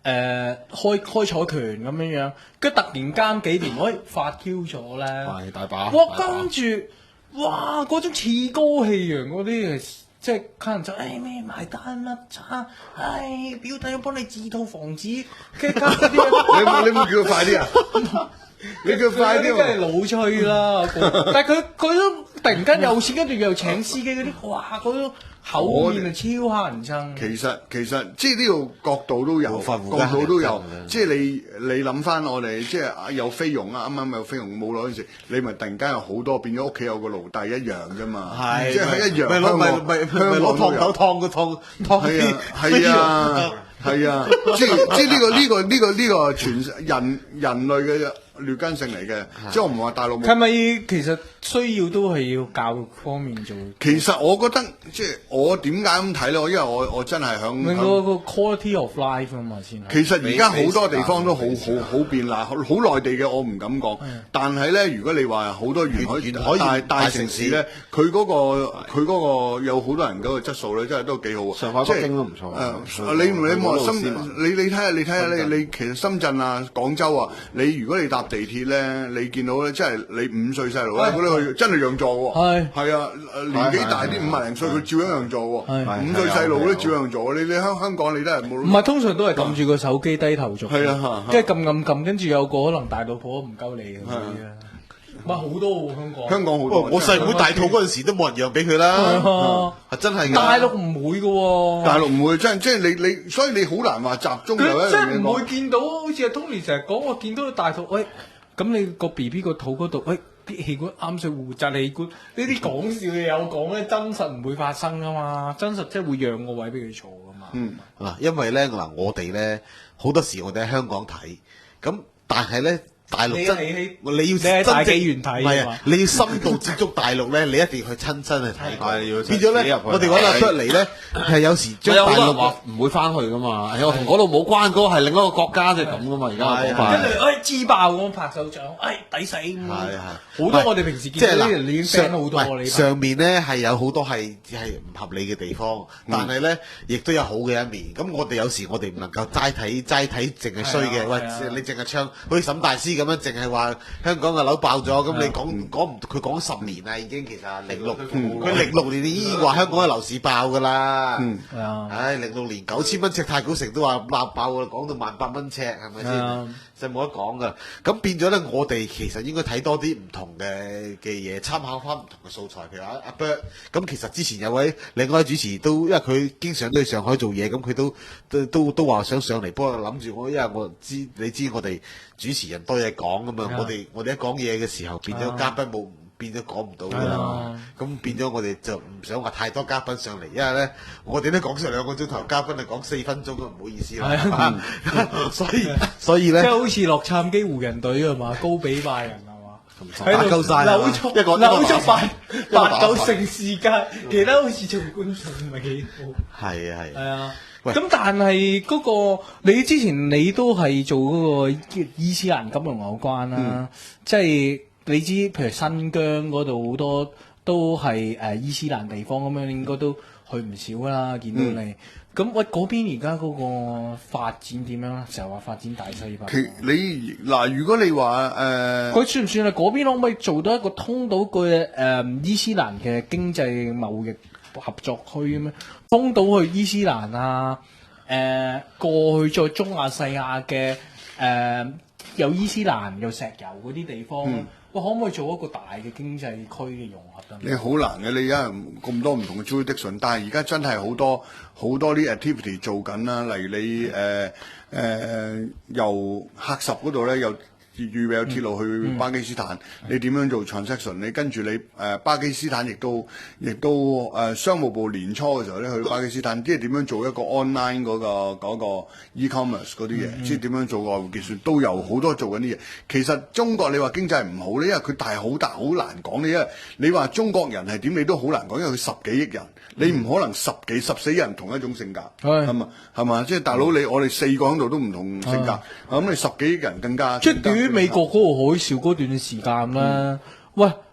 開彩權咁樣，跟住突然間幾年，發 Q 咗咧，係大把。哇！跟住哇嗰種趾高氣揚嗰啲，即係客人就咩埋單啦，表弟我幫你治套房子，跟住加嗰啲，你冇叫佢快啲啊？你叫佢快啲，真係老吹啦！但係佢都突然間有錢，跟住又請司機嗰啲，哇！嗰種口面係超乞人憎。其實即係呢個角度都有，角度都有。即係你諗翻我哋，即係有菲傭啊，啱啱有菲傭冇耐嗰陣時，你咪突然間有好多變咗屋企有個奴隸一樣啫嘛。係，即係一樣。咪攞燙頭燙個燙。係啊，即係呢個全人類嘅劣根性嚟嘅，即係我唔話大陸冇。係咪其實需要都係要教育方面做？其實我覺得即係我點解咁睇咧？因為我真係響令到個 quality of life 啊嘛先。其實而家好多地方都好變啦，好內地嘅我唔敢講，但係咧，如果你話好多沿海大城市咧，佢嗰個有好多人嗰個質素咧，真係都幾好。上海、北京都唔錯。你望你睇下，你其實深圳啊、廣州啊，如果你搭地鐵咧，你見到咧，即係你5歲細路咧，嗰啲佢真係讓座喎。係啊，年紀大啲50零歲，佢照樣讓座喎。5歲細路都照樣做。你香港你都係冇。唔係通常都係撳住個手機低頭族。係啊，跟住撳，跟住有個可能大老婆唔夠你嘅嗰啲啊。唔係好多喎香港好多。我細妹大肚嗰陣時都冇人讓俾佢啦。係真係㗎。大陸唔會㗎喎。大陸唔會，即係你，所以你好難話集中有一樣嘢講。佢真係唔會見到，好似阿 Tony 成日講，我見到大肚，咁你個 BB 個肚嗰度，啲氣管啱水活摘氣管，呢啲講笑嘅有講咧，真實唔會發生噶嘛，真實即係會讓個位俾佢坐噶嘛。嗱，因為咧我哋咧好多時我哋喺香港睇，咁但係咧。大陸真你要喺大紀元睇，唔係啊！你要深度接觸大陸咧，你一定要去親身去睇。變咗咧，我哋講得出嚟咧，係有時將大陸話唔會翻去噶嘛。我同嗰度冇關，嗰個係另一個國家就係咁噶嘛。而家跟住支爆咁拍手掌，抵死咁。係好多我哋平時見到啲人已經 friend 好多你。上面咧係有好多係唔合理嘅地方，但係咧亦都有好嘅一面。咁我哋有時我哋唔能夠齋睇淨係衰嘅。喂，你淨係唱好似沈大師咁樣，淨係話香港嘅樓爆咗，咁你講唔佢講10年啦，已經其實佢06年已經話香港嘅樓市爆㗎啦。係啊，唉，06年9000蚊尺太古城都話爆㗎啦，講到18000蚊尺係咪先？就冇得講㗎。咁變咗咧，我哋其實應該睇多啲唔同嘅嘢，參考翻唔同嘅素材。譬如阿 Bert，咁其實之前有位另外一位主持都，因為佢經常都去上海做嘢，咁佢都話想上嚟，不過諗住因為你知我哋主持人多嘢講㗎嘛，我哋一講嘢嘅時候變咗嘉賓變咗講唔到㗎啦，咁變咗我哋就唔想話太多嘉賓上嚟，因為咧我哋都講上2個鐘頭，嘉賓係講4分鐘都唔好意思啦，所以咧即係好似洛杉磯湖人隊啊嘛，高比拜仁係嘛，打夠晒扭足8-9成時間，其他好似做觀眾唔係幾好。係啊。咁但係嗰個你之前你都係做嗰個伊斯蘭金融有關啦，即係你知譬如新疆嗰度好多都係伊斯蘭地方咁樣，應該都去唔少啦。見到你咁嗰邊而家嗰個發展點樣咧？成日話發展大西北。如果你話佢算唔算係嗰邊可唔可以做到一個通到嘅伊斯蘭嘅經濟貿易合作區咁樣，通到去伊斯蘭啊，過去再中亞細亞嘅有伊斯蘭有石油嗰啲地方，可唔可以做一個大嘅經濟區嘅融合啊？你好難嘅，你而家咁多唔同嘅 jurisdiction，但係而家真係好多啲 activity 做緊啦，例如你由喀什嗰度咧又預備有鐵路去巴基斯坦，你點樣做 transaction？ 你跟住你巴基斯坦亦都商務部年初嘅時候咧去巴基斯坦，即係點樣做一個 online 嗰個 e-commerce 嗰啲嘢，即係點樣做外匯結算，都有好多做緊啲嘢。其實中國你話經濟唔好咧，因為佢大好難講咧，因為你話中國人係點你都好難講，因為佢10幾億人，你唔可能14億人同一種性格，係嘛？即係大佬我哋4個喺度都唔同性格，咁你10幾億人更加。於美國嗰個海嘯嗰段時間咧，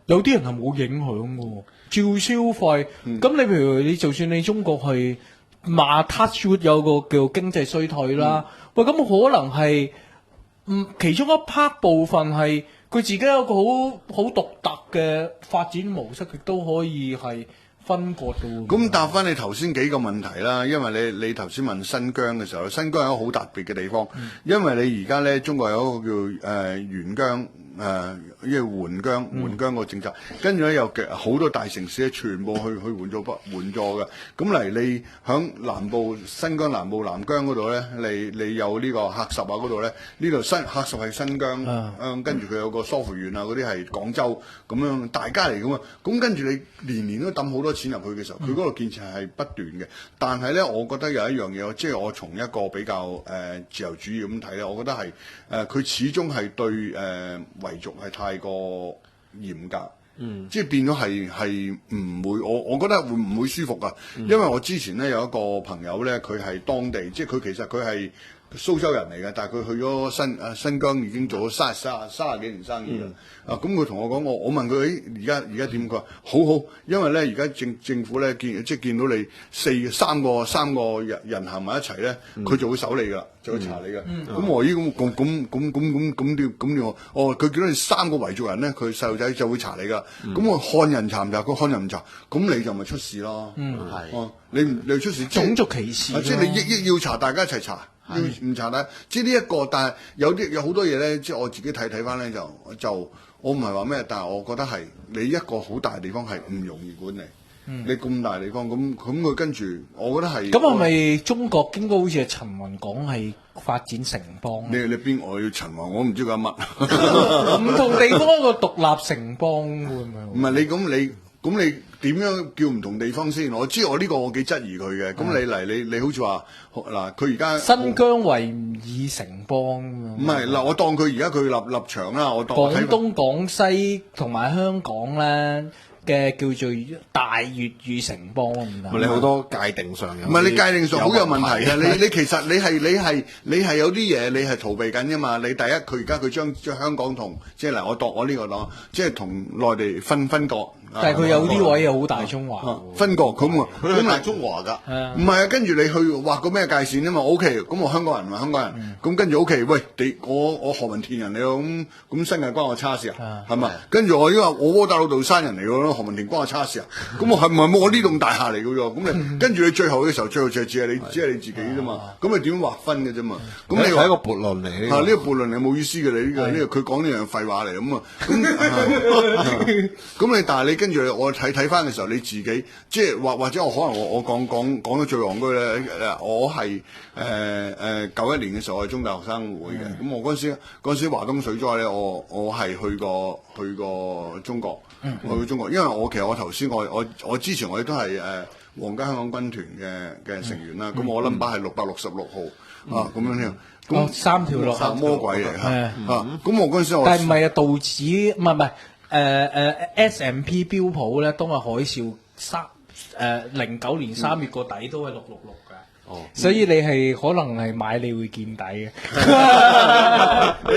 有啲人係冇影響嘅喎，照消費。咁你譬如你就算你中國係馬 touch wood 有個叫經濟衰退啦。喂，咁可能係其中一 part 部分係佢自己有個好獨特嘅發展模式，亦都可以係分割到。咁答翻你頭先幾個問題啦，因為你頭先問新疆嘅時候，新疆係一個好特別嘅地方，因為你而家咧中國有一個叫援疆。因為援疆個政策，跟住咧有好多大城市咧，全部去援助嘅。咁嚟你響南部新疆南疆嗰度咧，你有呢個喀什啊嗰度咧，呢度喀什係新疆，跟住佢有個疏附縣啊，嗰啲係廣州咁樣，大家嚟噶嘛。咁跟住你年年都抌好多錢入去嘅時候，佢嗰個建設係不斷嘅。但係咧，我覺得有一樣嘢，即係我從一個比較自由主義咁睇咧，我覺得係佢始終係對維族係太過嚴格，即係變咗係唔會，我覺得唔會舒服噶，因為我之前咧有一個朋友咧，佢係當地，即係佢其實佢係蘇州人嚟嘅，但係佢去咗新疆已經做咗卅幾年生意啦。咁佢同我講，我問佢，而家點？佢話好，因為咧而家政府咧見到你三個人行埋一齊咧，佢就會搜你噶，就會查你噶。咁我咁點？佢見到你3個維族人咧，佢細路仔就會查你噶。咁我漢人查唔查？佢漢人唔查，咁你就咪出事咯。係，你出事種族歧視，即係你要查，大家一齊查。要唔查咧？即係呢一個，但係有好多嘢咧，即係我自己睇翻咧，就我唔係話咩，但係我覺得係你一個好大嘅地方係唔容易管理。你咁大地方，咁佢跟住，我覺得係。咁係咪中國應該好似係陳雲講係發展城邦？你邊我要陳雲？我唔知佢乜。唔同地方一個獨立城邦會唔會？唔係你點樣叫唔同地方先？我知我呢個我幾質疑佢嘅。咁你嚟你好似話嗱，佢而家新疆維吾爾城邦唔係嗱，我當佢而家佢立場啦，我當廣東、廣西同埋香港咧嘅叫做大粵語城邦咁你好多界定上有，唔係你界定上好有問題嘅。你其實你係有啲嘢你係逃避緊㗎嘛？你第一佢而家佢將香港同即係嗱，我呢個講即係同內地分割。但係佢有啲位又好大中華，分割咁啊，咁大中華㗎，唔係啊，跟住你去畫個咩界線啊嘛 ？OK，咁我香港人咪香港人，咁跟住 OK，喂，我何文田人嚟喎，咁新界關我叉事啊，係嘛？跟住我因為我窩打老道山人嚟喎，何文田關我叉事啊，咁我係唔係我呢棟大廈嚟㗎喎？咁你跟住你最後嘅時候，最後就只係你自己啫嘛，咁你點劃分嘅啫嘛？咁你係一個悖論嚟，呢個悖論係冇意思嘅，你呢個佢講呢樣廢話嚟咁啊，咁你但係你。跟住我睇翻嘅時候，你自己即係或者我可能我講得最戇居咧，我係91年嘅時候我係中大學生會嘅，咁我嗰陣時華東水災咧，我係去過中國，去中國，因為其實我頭先我之前我亦都係皇家香港軍團嘅成員啦，咁我 number 係666號啊，咁樣樣。咁3條路魔鬼嚟嚇，咁我嗰陣時但係唔係啊？道指唔係。S&P 標普咧，當日海嘯09年3月個底都係666㗎，所以你係可能係買你會見底嘅。你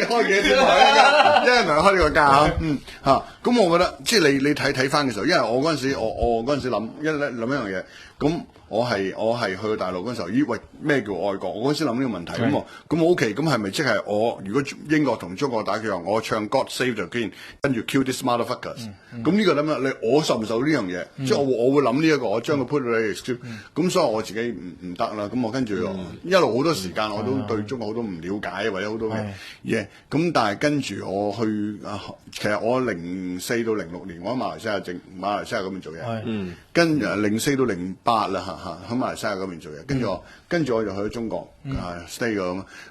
開幾多錢？因為唔係開呢個價咁我覺得即係你睇翻嘅時候，因為我嗰陣時我嗰陣時諗一樣嘢，咁。我係去到大陸嗰陣時候，咦喂咩叫愛國？我嗰陣時諗呢個問題咁我 OK，咁係咪即係我如果英國同中國打仗，我唱 God Save the Queen， 跟住 Kill these motherfuckers，咁呢個諗下我受唔受呢樣嘢？即係我會諗呢一個，我將佢 put 喺 script，咁所以我自己唔得啦。咁我跟住一路好多時間我都對中國好多唔了解，或者好多嘅嘢。咁但係跟住我去其實我04到06年我喺馬來西亞嗰邊做嘢，跟住04到08啦喺馬來西亞嗰邊做嘢，跟住我就去咗中國stay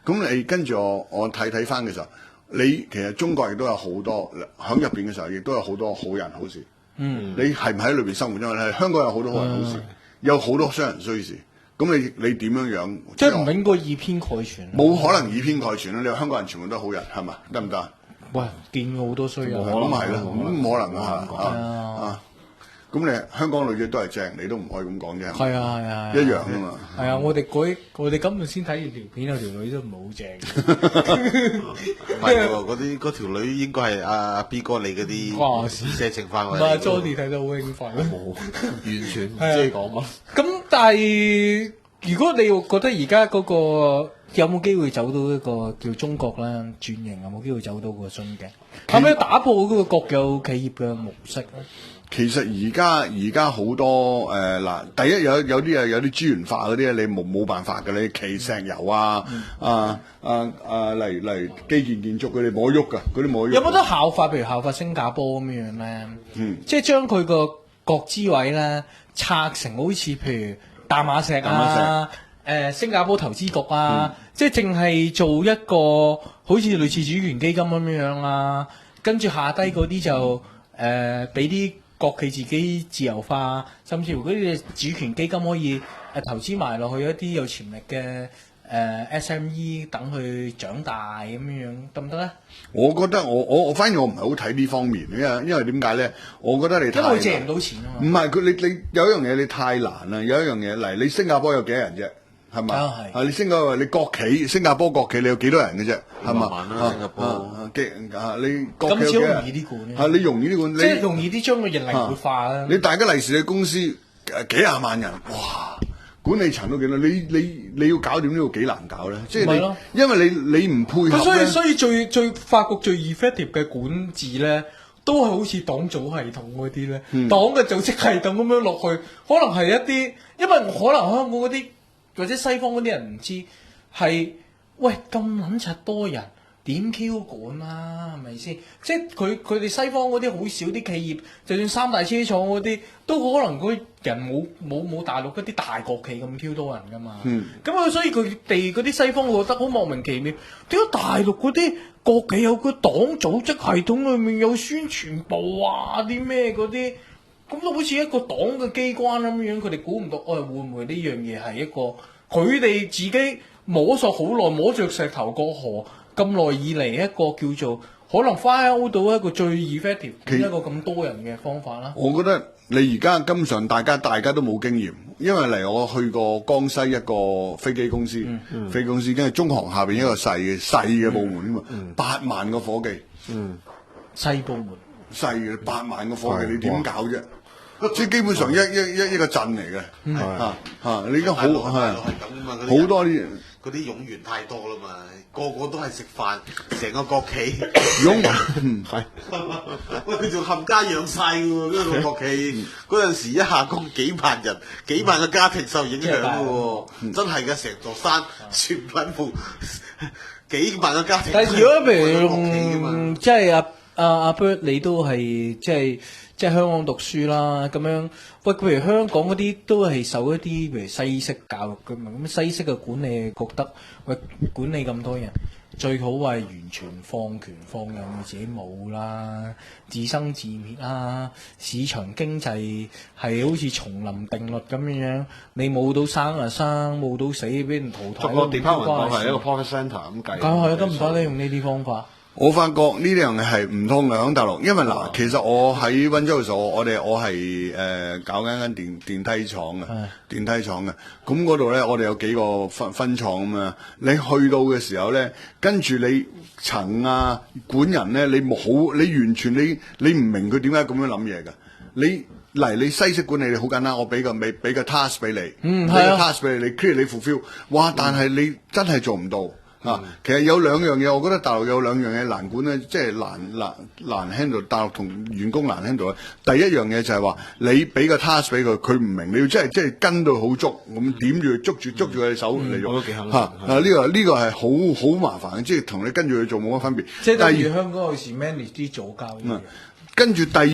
咁你跟住我睇翻嘅時候，你其實中國亦都有好多喺入邊嘅時候，亦都有好多好人好事。你係唔喺裏邊生活中？係香港有好多好人好事，有好多傷人衰事。咁你點樣？即係唔應該以偏概全。冇可能以偏概全啦！你話香港人全部都係好人係嘛？得唔得？喂，見過好多衰人。咁係啦，咁冇可能啊！咁你香港女仔都係正，你都唔可以咁講啫。係啊，一樣㗎嘛。係啊，我哋今日先睇完條片，有條女都唔係好正。唔係喎，嗰條女應該係阿 B 哥你嗰啲射情翻。唔係 Johnny 睇到好興奮。完全唔知你講乜。咁但係如果你覺得而家嗰個有冇機會走到一個叫中國啦轉型，有冇機會走到個樽頸？係咪打破嗰個國有企業嘅模式咧？其實而家好多嗱，第一有啲資源化嗰啲你冇辦法嘅，你企石油例如基建築佢哋冇得喐㗎，嗰啲冇得喐。有冇得效法？譬如效法新加坡咁樣咧，即係將佢個國資委咧拆成好似譬如淡馬錫新加坡投資局啊，即係淨係做一個好似類似主權基金咁樣啦，跟住下低嗰啲就俾啲國企自己自由化，甚至乎嗰啲主權基金可以投資埋落去一啲有潛力嘅SME 等佢長大咁樣得唔得咧？我覺得我反而我唔係好睇呢方面，因為點解咧？我覺得你太因為借唔到錢啊嘛。唔係你有一樣嘢你太難啦，有一樣嘢嚟你新加坡有幾多人啫？係嘛？你新加坡國企你有幾多人嘅啫？係嘛？萬啦，新加坡你國企咁少容易啲管你容易啲管，即係容易啲將個人靈活化啦。你大家利是你公司幾廿萬人，哇！管理層都幾多？你要搞掂呢個幾難搞咧？即係你，因為你唔配合咧。所以最法國最 effective 嘅管治咧，都係好似黨組系統嗰啲咧，黨嘅組織系統咁樣落去，可能係一啲，因為可能香港嗰啲或者西方嗰啲人唔知係，喂咁撚柒多人。點 Q 管啦，係咪先？即係佢哋西方嗰啲好少啲企業，就算三大車廠嗰啲，都可能嗰人冇大陸嗰啲大國企咁 Q 多人噶嘛。咁所以佢哋嗰啲西方覺得好莫名其妙，點解大陸嗰啲國企有個黨組織系統裏面有宣傳部啊啲咩嗰啲，咁都好似一個黨嘅機關咁樣，佢哋估唔到，會唔會呢樣嘢係一個佢哋自己摸索好耐，摸着石頭過河。咁耐以嚟一個叫做可能 file 到一個最 effective 一個咁多人嘅方法啦。我覺得你而家根本上大家都冇經驗，因為我去過江西一個飛機公司，飛機公司跟住中航下邊一個細嘅部門啊嘛，8萬個伙計，細部門細嘅8萬個伙計，你點搞啫？即係基本上一個鎮嚟嘅，你而家好多啲嗰啲冗員太多啦嘛，個個都係食飯，成個國企冗員喂，佢仲冚家養晒嘅喎，呢個國企嗰陣時一下工幾萬人，幾萬個家庭受影響嘅喎，真係嘅，成座山全部幾萬個家庭。但係如果譬如即係阿 Bert 你都係即係香港讀書啦，咁樣喂，譬如香港嗰啲都係受一啲譬如西式教育嘅嘛，咁西式嘅管理覺得喂管理咁多人，最好係完全放權放任自己冇啦，自生自滅啦，市場經濟係好似叢林定律咁樣，你冇到生就生，冇到死俾人淘汰。個 department 當係一個 profit centre 咁計。梗係，得唔得咧？用呢啲方法。我發覺呢樣嘢係唔通嘅喺大陸，因為嗱，其實我喺溫州嘅時候，我係搞緊間電梯廠嘅，電梯廠嘅，咁嗰度咧，我哋有幾個分廠咁啊。你去到嘅時候咧，跟住你層管人咧，你完全你唔明佢點解咁樣諗嘢㗎。你西式管理你好簡單，我俾個 task 俾你，俾個 task 俾你，你 clear 你 fulfill， 哇！但係你真係做唔到。其實有兩樣嘢，我覺得大陸有兩樣嘢難管咧，即係難 handle， 大陸同員工難 handle。第一樣嘢就係話，你俾個 task 俾佢，佢唔明，你要即係跟到好足，咁點住捉住佢隻手嚟用。呢個係好麻煩嘅，即係同你跟住去做冇乜分別。即係例如香港有時 manage 啲早教。跟住第